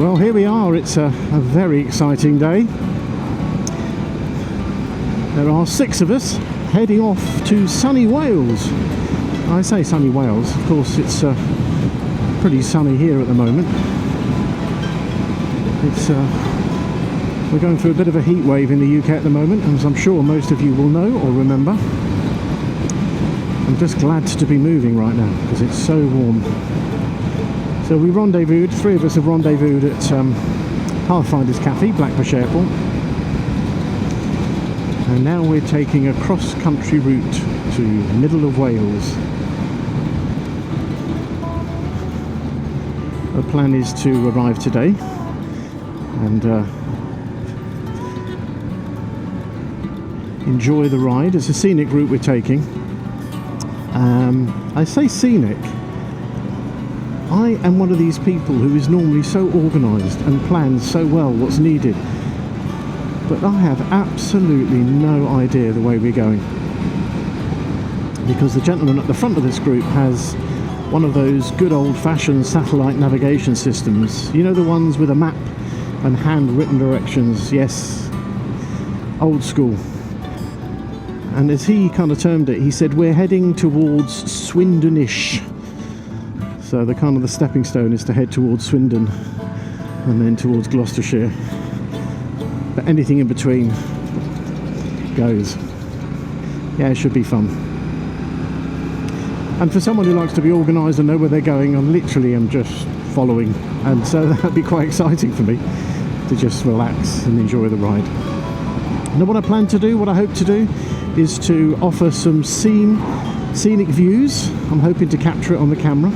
Well, here we are. It's a very exciting day. There are 6 of us heading off to sunny Wales. I say sunny Wales, of course it's pretty sunny here at the moment. We're going through a bit of a heat wave in the UK at the moment, as I'm sure most of you will know or remember. I'm just glad to be moving right now because it's so warm. So we rendezvoused, 3 of us have rendezvoused at Pathfinder's Cafe, Blackbush Airport. And now we're taking a cross-country route to the middle of Wales. The plan is to arrive today and enjoy the ride. It's a scenic route we're taking. I say scenic. I am one of these people who is normally so organised and plans so well what's needed, but I have absolutely no idea the way we're going, because the gentleman at the front of this group has one of those good old-fashioned satellite navigation systems, you know, the ones with a map and handwritten directions. Yes, old school. And as he kind of termed it, he said we're heading towards Swindonish. So the kind of the stepping stone is to head towards Swindon and then towards Gloucestershire. But anything in between goes. Yeah, it should be fun. And for someone who likes to be organised and know where they're going, I literally am just following. And so that'd be quite exciting for me to just relax and enjoy the ride. Now what I plan to do, what I hope to do, is to offer some scenic views. I'm hoping to capture it on the camera.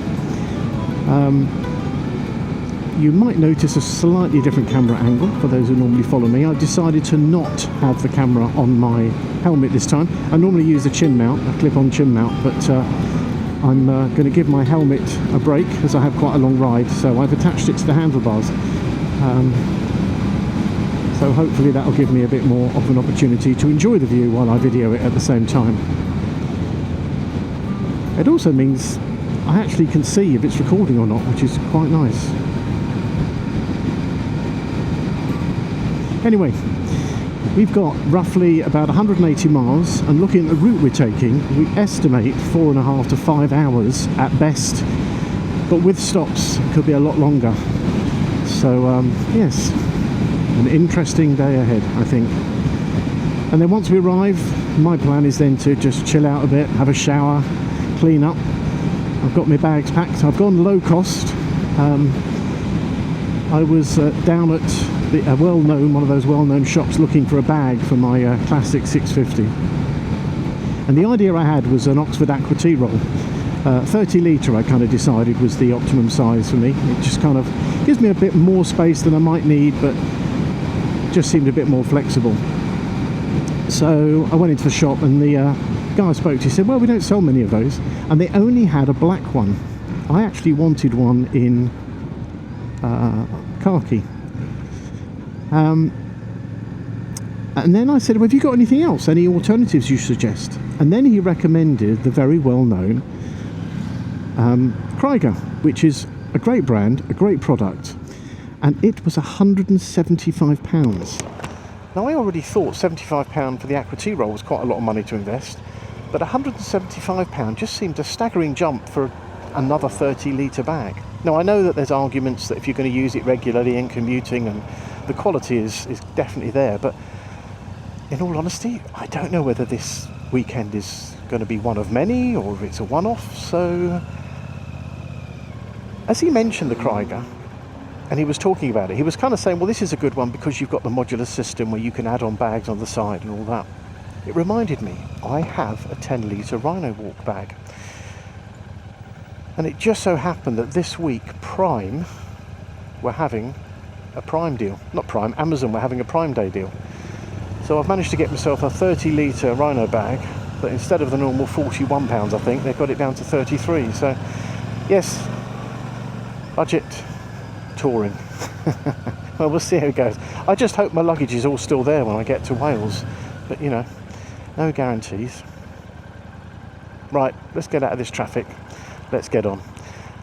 You might notice a slightly different camera angle for those who normally follow me. I've decided to not have the camera on my helmet this time. I normally use a chin mount, a clip-on chin mount, but I'm going to give my helmet a break as I have quite a long ride, so I've attached it to the handlebars. So hopefully that'll give me a bit more of an opportunity to enjoy the view while I video it at the same time. It also means I actually can see if it's recording or not, which is quite nice. Anyway, we've got roughly about 180 miles, and looking at the route we're taking, we estimate 4.5 to 5 hours at best, but with stops it could be a lot longer. So yes, an interesting day ahead, I think. And then once we arrive, my plan is then to just chill out a bit, have a shower, clean up. I've got my bags packed. I've gone low cost. I was down at one of those well-known shops looking for a bag for my Classic 650. And the idea I had was an Oxford Aqua tea roll. 30 litre I kind of decided was the optimum size for me. It just kind of gives me a bit more space than I might need, but just seemed a bit more flexible. So I went into the shop, and the guy I spoke to, he said, well, we don't sell many of those, and they only had a black one. I actually wanted one in khaki. And then I said, well, have you got anything else, any alternatives you suggest? And then he recommended the very well-known Krieger, which is a great brand, a great product, and it was £175. Now I already thought £75 for the Aqua tea roll was quite a lot of money to invest, but £175 just seemed a staggering jump for another 30 litre bag. Now I know that there's arguments that if you're going to use it regularly in commuting, and the quality is definitely there, but in all honesty, I don't know whether this weekend is going to be one of many or if it's a one-off. So as he mentioned the Krieger and he was talking about it, he was kind of saying, well, this is a good one because you've got the modular system where you can add on bags on the side and all that. It reminded me, I have a 10 litre Rhino Walk bag, and it just so happened that this week Prime were having a Prime deal. Not Prime, Amazon were having a Prime Day deal. So I've managed to get myself a 30 litre Rhino bag, but instead of the normal £41, I think, they've got it down to 33. So yes, budget touring. Well, we'll see how it goes. I just hope my luggage is all still there when I get to Wales, but you know, no guarantees. Right, let's get out of this traffic. Let's get on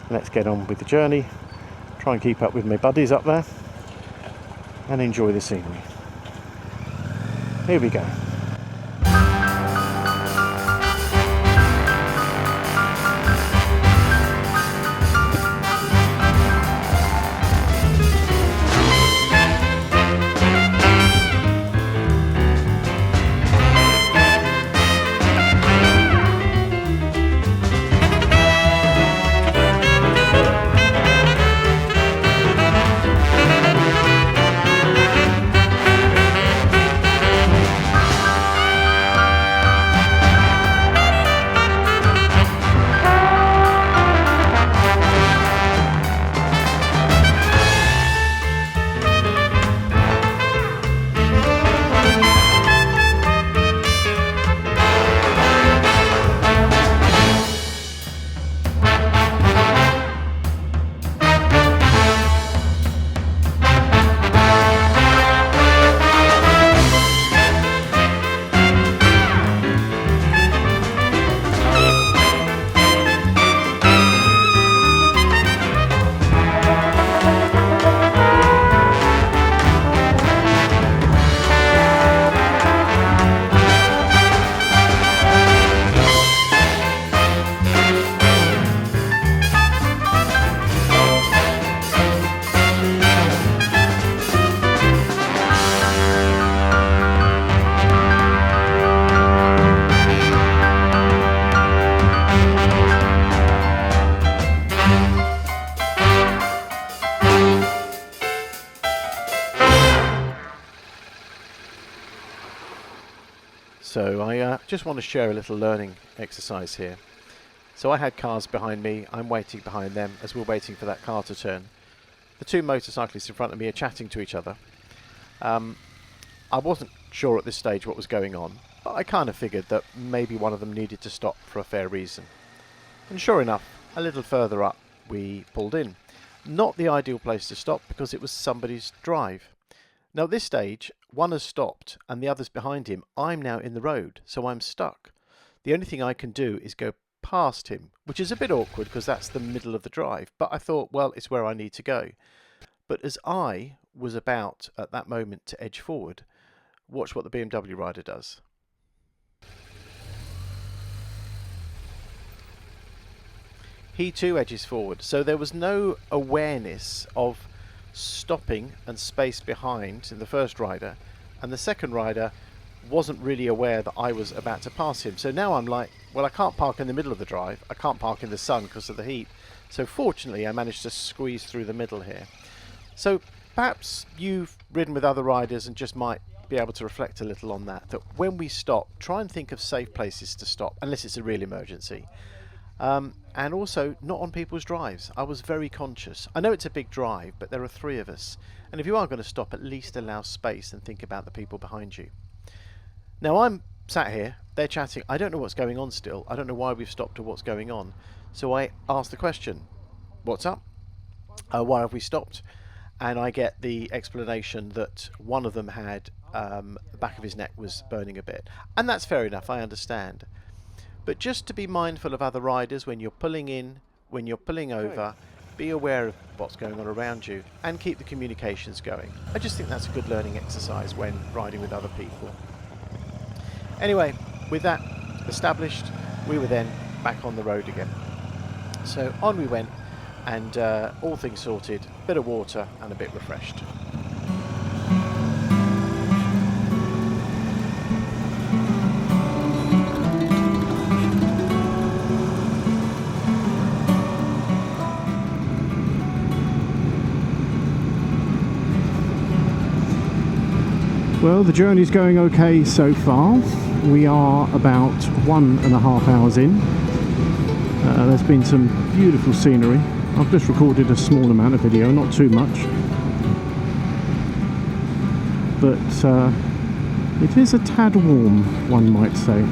with the journey. try and keep up with my buddies up there and enjoy the scenery. Here we go. So I just want to share a little learning exercise here. So I had cars behind me, I'm waiting behind them as we're waiting for that car to turn. The two motorcyclists in front of me are chatting to each other. I wasn't sure at this stage what was going on, but I kind of figured that maybe one of them needed to stop for a fair reason. And sure enough, a little further up we pulled in. Not the ideal place to stop because it was somebody's drive. Now at this stage, one has stopped and the other's behind him. I'm now in the road, so I'm stuck. The only thing I can do is go past him, which is a bit awkward because that's the middle of the drive, but I thought, well, it's where I need to go. But as I was about at that moment to edge forward, watch what the BMW rider does. He too edges forward, so there was no awareness of stopping and space behind in the first rider, and the second rider wasn't really aware that I was about to pass him. So now I'm like, well, I can't park in the middle of the drive, I can't park in the sun because of the heat. So fortunately I managed to squeeze through the middle here. So perhaps you've ridden with other riders and just might be able to reflect a little on that when we stop, try and think of safe places to stop unless it's a real emergency. And also not on people's drives. I was very conscious. I know it's a big drive, but there are three of us, and if you are going to stop, at least allow space and think about the people behind you. Now I'm sat here, they're chatting, I don't know what's going on still, I don't know why we've stopped or what's going on, so I ask the question, what's up? Why have we stopped? And I get the explanation that one of them had the back of his neck was burning a bit, and that's fair enough, I understand. But just to be mindful of other riders when you're pulling in, when you're pulling over, be aware of what's going on around you and keep the communications going. I just think that's a good learning exercise when riding with other people. Anyway, with that established, we were then back on the road again. So on we went, and all things sorted, a bit of water and a bit refreshed. Well, the journey's going okay so far. We are about 1.5 hours in. There's been some beautiful scenery. I've just recorded a small amount of video, not too much. But it is a tad warm, one might say.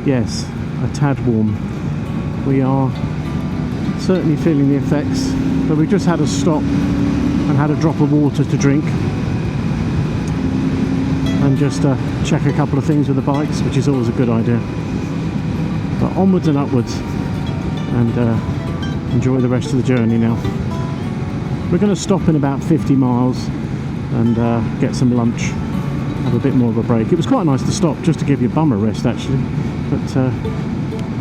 Yes, a tad warm. We are certainly feeling the effects, but we just had a stop and had a drop of water to drink. And just check a couple of things with the bikes, which is always a good idea. But onwards and upwards, and enjoy the rest of the journey now. We're going to stop in about 50 miles and get some lunch, have a bit more of a break. It was quite nice to stop just to give you a bum a rest actually, but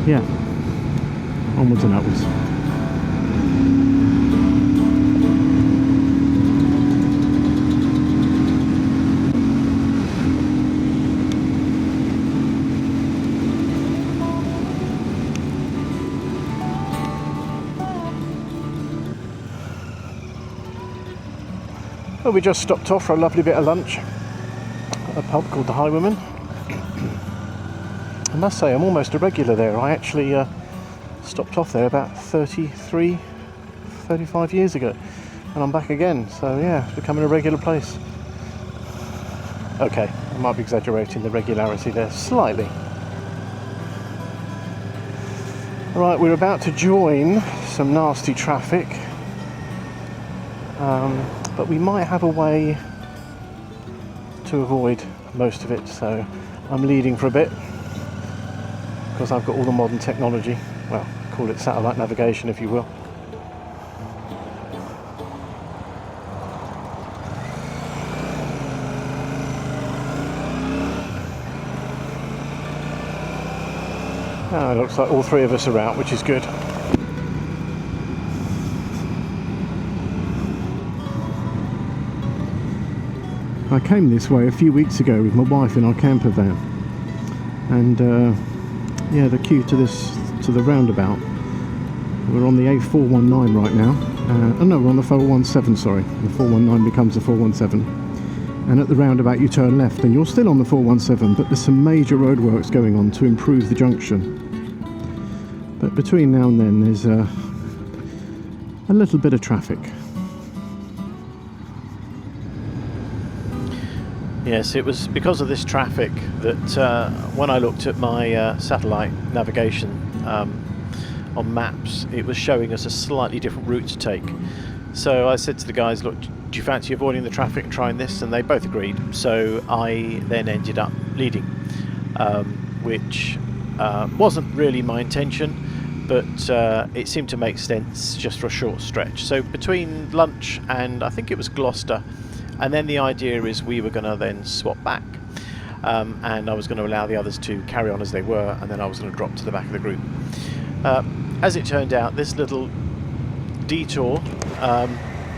yeah, onwards and upwards. Well, we just stopped off for a lovely bit of lunch at a pub called the Highwayman. I must say I'm almost a regular there. I actually stopped off there about 35 years ago, and I'm back again, so yeah, it's becoming a regular place. Okay, I might be exaggerating the regularity there slightly. Right, we're about to join some nasty traffic, but we might have a way to avoid most of it, so I'm leading for a bit because I've got all the modern technology. Well, call it satellite navigation if you will. Oh, it looks like all three of us are out, which is good. I came this way a few weeks ago with my wife in our camper van, and yeah, the queue to the roundabout. We're on the A419 right now. Oh no, we're on the 417. Sorry, the 419 becomes the 417. And at the roundabout, you turn left, and you're still on the 417. But there's some major roadworks going on to improve the junction. But between now and then, there's a little bit of traffic. Yes, it was because of this traffic that when I looked at my satellite navigation on maps, it was showing us a slightly different route to take. So I said to the guys, look, do you fancy avoiding the traffic and trying this? And they both agreed. So I then ended up leading, which wasn't really my intention, but it seemed to make sense just for a short stretch. So between lunch and I think it was Gloucester, and then the idea is we were going to then swap back, and I was going to allow the others to carry on as they were, and then I was going to drop to the back of the group. As it turned out, this little detour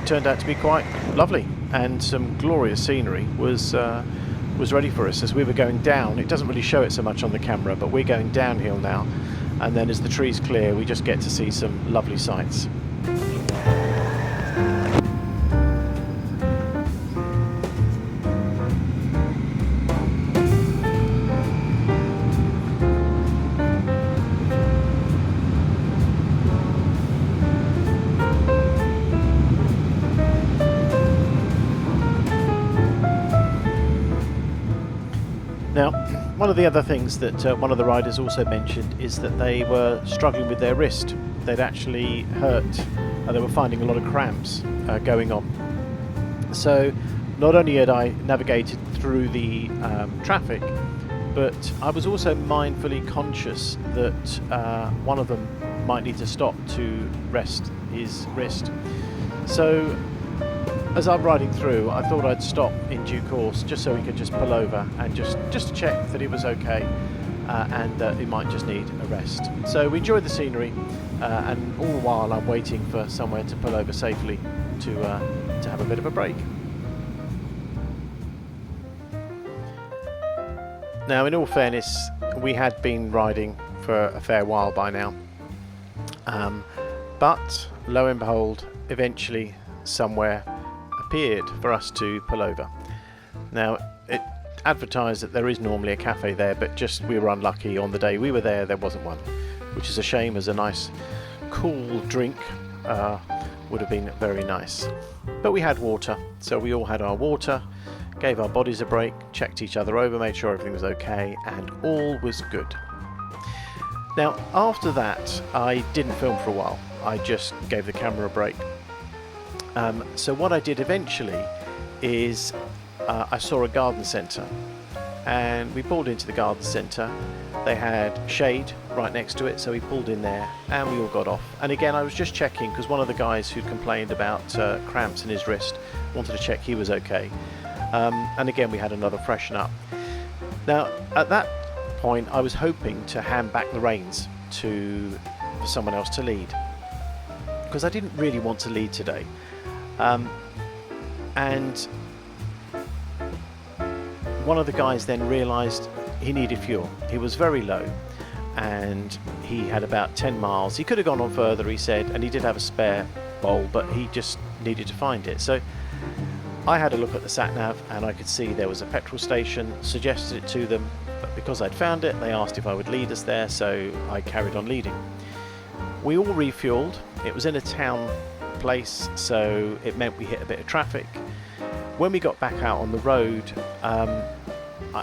turned out to be quite lovely, and some glorious scenery was ready for us as we were going down. It doesn't really show it so much on the camera, but we're going downhill now, and then as the trees clear, we just get to see some lovely sights. Now, one of the other things that one of the riders also mentioned is that they were struggling with their wrist. They'd actually hurt, they were finding a lot of cramps going on. So not only had I navigated through the traffic, but I was also mindfully conscious that one of them might need to stop to rest his wrist. So as I'm riding through, I thought I'd stop in due course just so he could just pull over and just check that it was okay, and that he might just need a rest. So we enjoyed the scenery, and all the while I'm waiting for somewhere to pull over safely to have a bit of a break. Now, in all fairness, we had been riding for a fair while by now, but lo and behold, eventually somewhere appeared for us to pull over. Now, it advertised that there is normally a cafe there, but just we were unlucky on the day we were there wasn't one, which is a shame, as a nice cool drink would have been very nice. But we had water, so we all had our water, gave our bodies a break, checked each other over, made sure everything was okay, and all was good. Now, after that, I didn't film for a while. I just gave the camera a break. So what I did eventually is I saw a garden centre, and we pulled into the garden centre, They had shade right next to it, so we pulled in there and we all got off. And again, I was just checking because one of the guys who complained about cramps in his wrist wanted to check he was okay. And again, we had another freshen up. Now, at that point, I was hoping to hand back the reins for someone else to lead, because I didn't really want to lead today. And one of the guys then realised he needed fuel. He was very low and he had about 10 miles. He could have gone on further, he said, and he did have a spare bowl, but he just needed to find it. So I had a look at the sat-nav and I could see there was a petrol station, suggested it to them, but because I'd found it, they asked if I would lead us there, so I carried on leading. We all refueled. It was in a town place, so it meant we hit a bit of traffic. When we got back out on the road,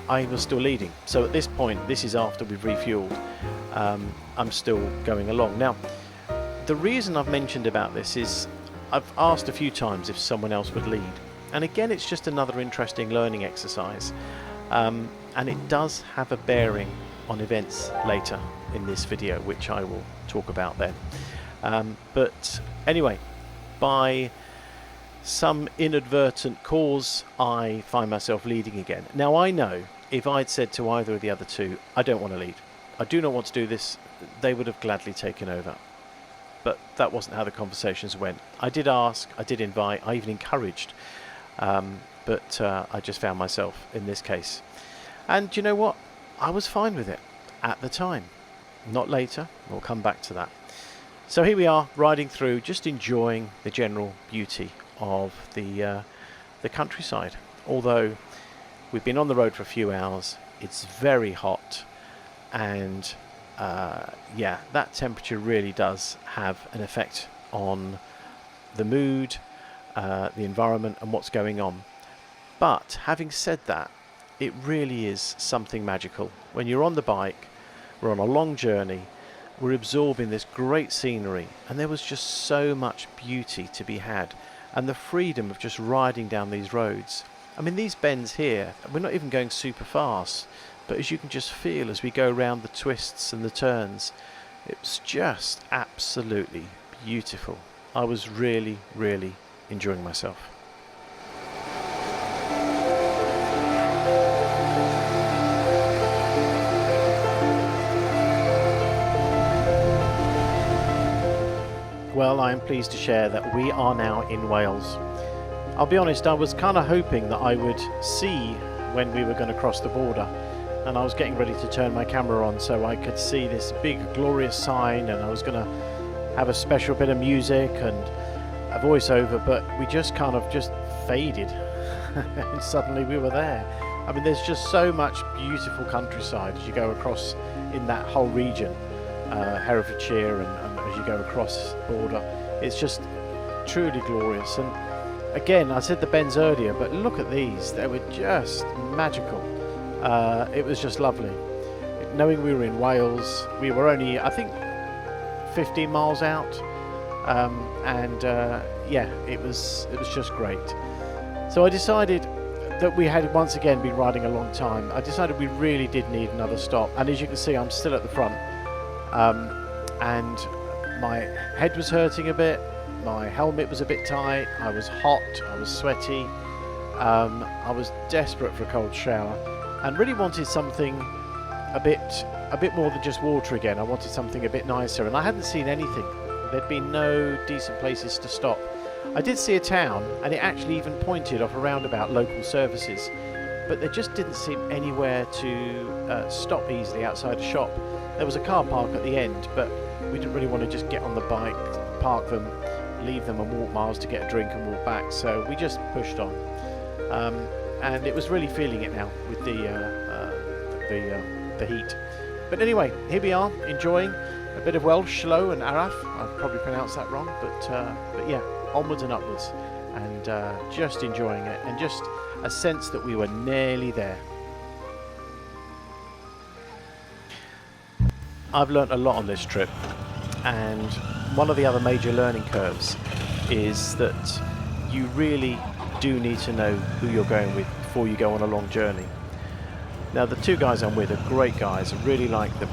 I was still leading. So at this point, this is after we've refueled, I'm still going along. Now, the reason I've mentioned about this is I've asked a few times if someone else would lead. And again, it's just another interesting learning exercise. And it does have a bearing on events later in this video, which I will talk about then. But anyway, by some inadvertent cause, I find myself leading again. Now, I know if I'd said to either of the other two, I don't want to lead, I do not want to do this, they would have gladly taken over. But that wasn't how the conversations went. I did ask, I did invite, I even encouraged, but I just found myself in this case. And you know what? I was fine with it at the time, not later. We'll come back to that. So here we are, riding through, just enjoying the general beauty of the countryside. Although we've been on the road for a few hours, it's very hot, and yeah, that temperature really does have an effect on the mood, the environment, and what's going on. But having said that, it really is something magical. When you're on the bike, we're on a long journey, we're absorbing this great scenery, and there was just so much beauty to be had, and the freedom of just riding down these roads. I mean, these bends here, we're not even going super fast, but as you can just feel as we go around the twists and the turns, it's just absolutely beautiful. I was really, really enjoying myself. Well, I am pleased to share that we are now in Wales. I'll be honest, I was kind of hoping that I would see when we were going to cross the border, and I was getting ready to turn my camera on so I could see this big glorious sign, and I was going to have a special bit of music and a voiceover, but we just kind of just faded and suddenly we were there. I mean, there's just so much beautiful countryside as you go across in that whole region, Herefordshire, and as you go across the border, it's just truly glorious. And again, I said the bends earlier, but look at these, they were just magical. It was just lovely. Knowing we were in Wales, we were only, I think, 15 miles out, yeah, it was just great. So I decided that we had once again been riding a long time. I decided we really did need another stop, and as you can see, I'm still at the front, and my head was hurting a bit, my helmet was a bit tight, I was hot, I was sweaty, I was desperate for a cold shower, and really wanted something a bit more than just water again. I wanted something a bit nicer, and I hadn't seen anything. There'd been no decent places to stop. I did see a town, and it actually even pointed off a roundabout local services, but there just didn't seem anywhere to stop easily outside a shop. There was a car park at the end, but we didn't really want to just get on the bike, park them, leave them and walk miles to get a drink and walk back, so we just pushed on. And it was really feeling it now with the heat. But anyway, here we are, enjoying a bit of Welsh, Slow and Araf. I've probably pronounced that wrong, but yeah, onwards and upwards, and just enjoying it, and just a sense that we were nearly there. I've learnt a lot on this trip, and one of the other major learning curves is that you really do need to know who you're going with before you go on a long journey. Now the two guys I'm with are great guys, I really like them,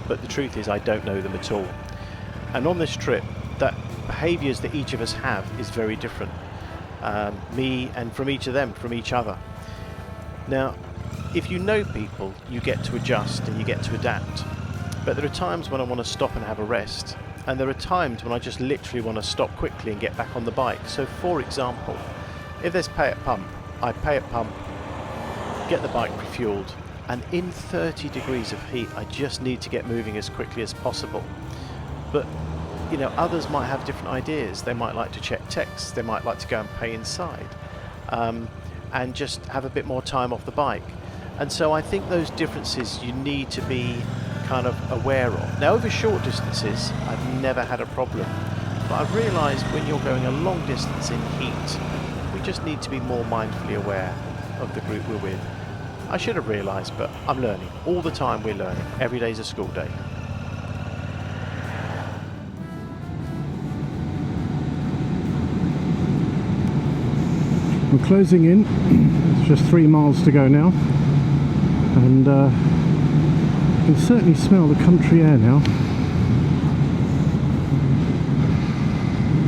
but the truth is I don't know them at all. And on this trip, that behaviours that each of us have is very different. Me and from each of them, from each other. Now, if you know people, you get to adjust and you get to adapt. But there are times when I want to stop and have a rest, and there are times when I just literally want to stop quickly and get back on the bike. So for example, if there's pay at pump, I pay at pump, get the bike refueled, and in 30 degrees of heat I just need to get moving as quickly as possible. But you know, others might have different ideas. They might like to check texts, they might like to go and pay inside, and just have a bit more time off the bike. And so I think those differences you need to be kind of aware of. Now over short distances I've never had a problem, but I've realised when you're going a long distance in heat, we just need to be more mindfully aware of the group we're with. I should have realised, but I'm learning. All the time we're learning. Every day's a school day. We're closing in. It's just 3 miles to go now, and you can certainly smell the country air now.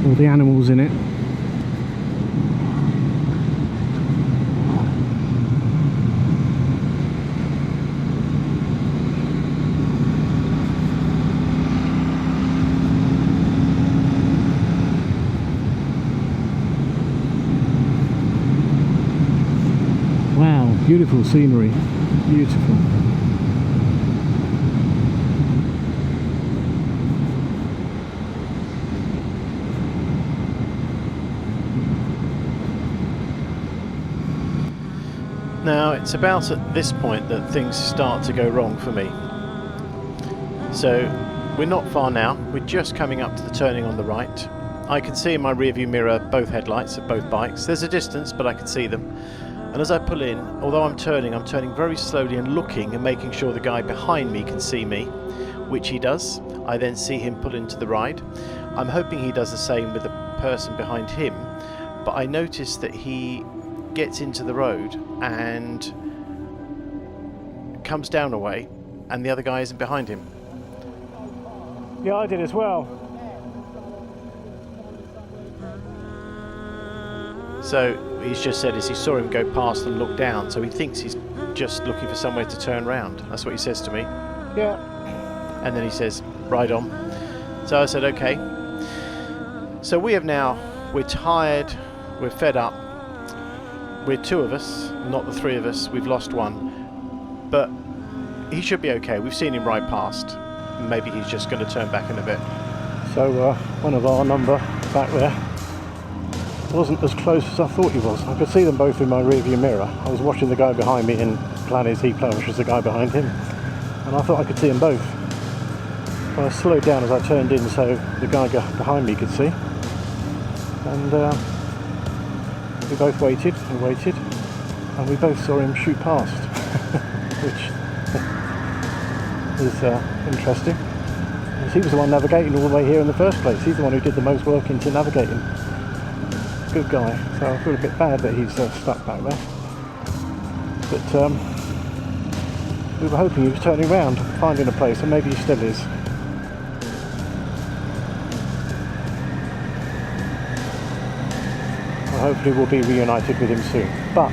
All the animals in it. Wow, beautiful scenery, beautiful. Now it's about at this point that things start to go wrong for me. So we're not far now, we're just coming up to the turning on the right. I can see in my rearview mirror both headlights of both bikes. There's a distance, but I can see them. And as I pull in, although I'm turning very slowly and looking and making sure the guy behind me can see me, which he does. I then see him pull into the ride. I'm hoping he does the same with the person behind him, but I notice that he gets into the road and comes down a way, and the other guy isn't behind him. Yeah, I did as well. So he's just said as he saw him go past and look down, so he thinks he's just looking for somewhere to turn round. That's what he says to me. Yeah. And then he says, ride on. So I said, okay. So we're tired, we're fed up. We're 2 of us, not the 3 of us. We've lost one. But he should be okay. We've seen him ride past. Maybe he's just going to turn back in a bit. So one of our number back there wasn't as close as I thought he was. I could see them both in my rearview mirror. I was watching the guy behind me in plan is he plan, which was the guy behind him, and I thought I could see them both. But I slowed down as I turned in so the guy behind me could see, and we both waited and waited, and we both saw him shoot past, which is interesting. Because he was the one navigating all the way here in the first place. He's the one who did the most work into navigating. Good guy, so I feel a bit bad that he's stuck back there. But we were hoping he was turning around, finding a place, and maybe he still is. Well, hopefully we'll be reunited with him soon. But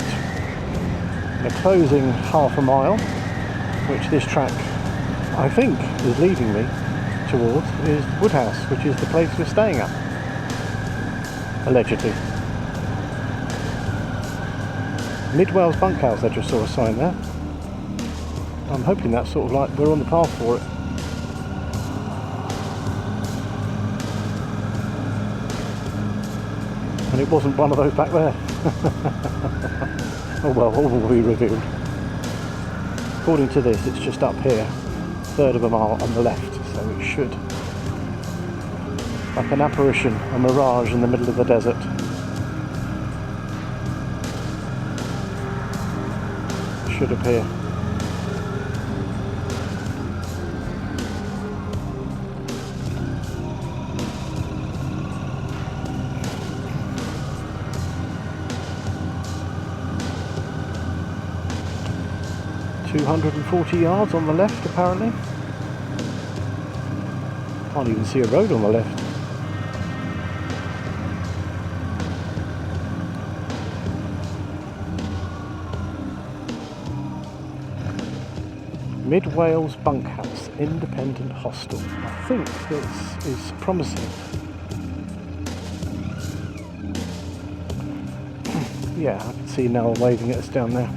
the closing half a mile, which this track I think is leading me towards, is Woodhouse, which is the place we're staying at. Allegedly. Mid Wales Bunkhouse, I just saw a sign there. I'm hoping that's sort of like we're on the path for it. And it wasn't one of those back there. Oh well, all will be revealed. According to this, it's just up here, 1/3 of a mile on the left, so it should. Like an apparition, a mirage in the middle of the desert. Should appear. 240 yards on the left, apparently. Can't even see a road on the left. Mid Wales Bunkhouse Independent Hostel. I think this is promising. Yeah, I can see Nell waving at us down there.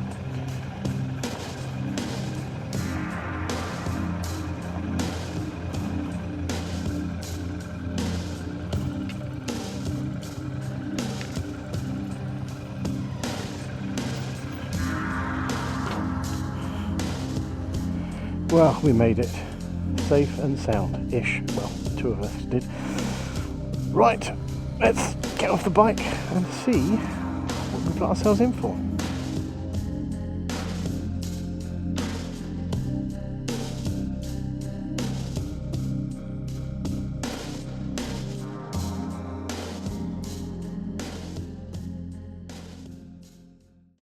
Well, we made it. Safe and sound-ish. Well, two of us did. Right, let's get off the bike and see what we've got ourselves in for.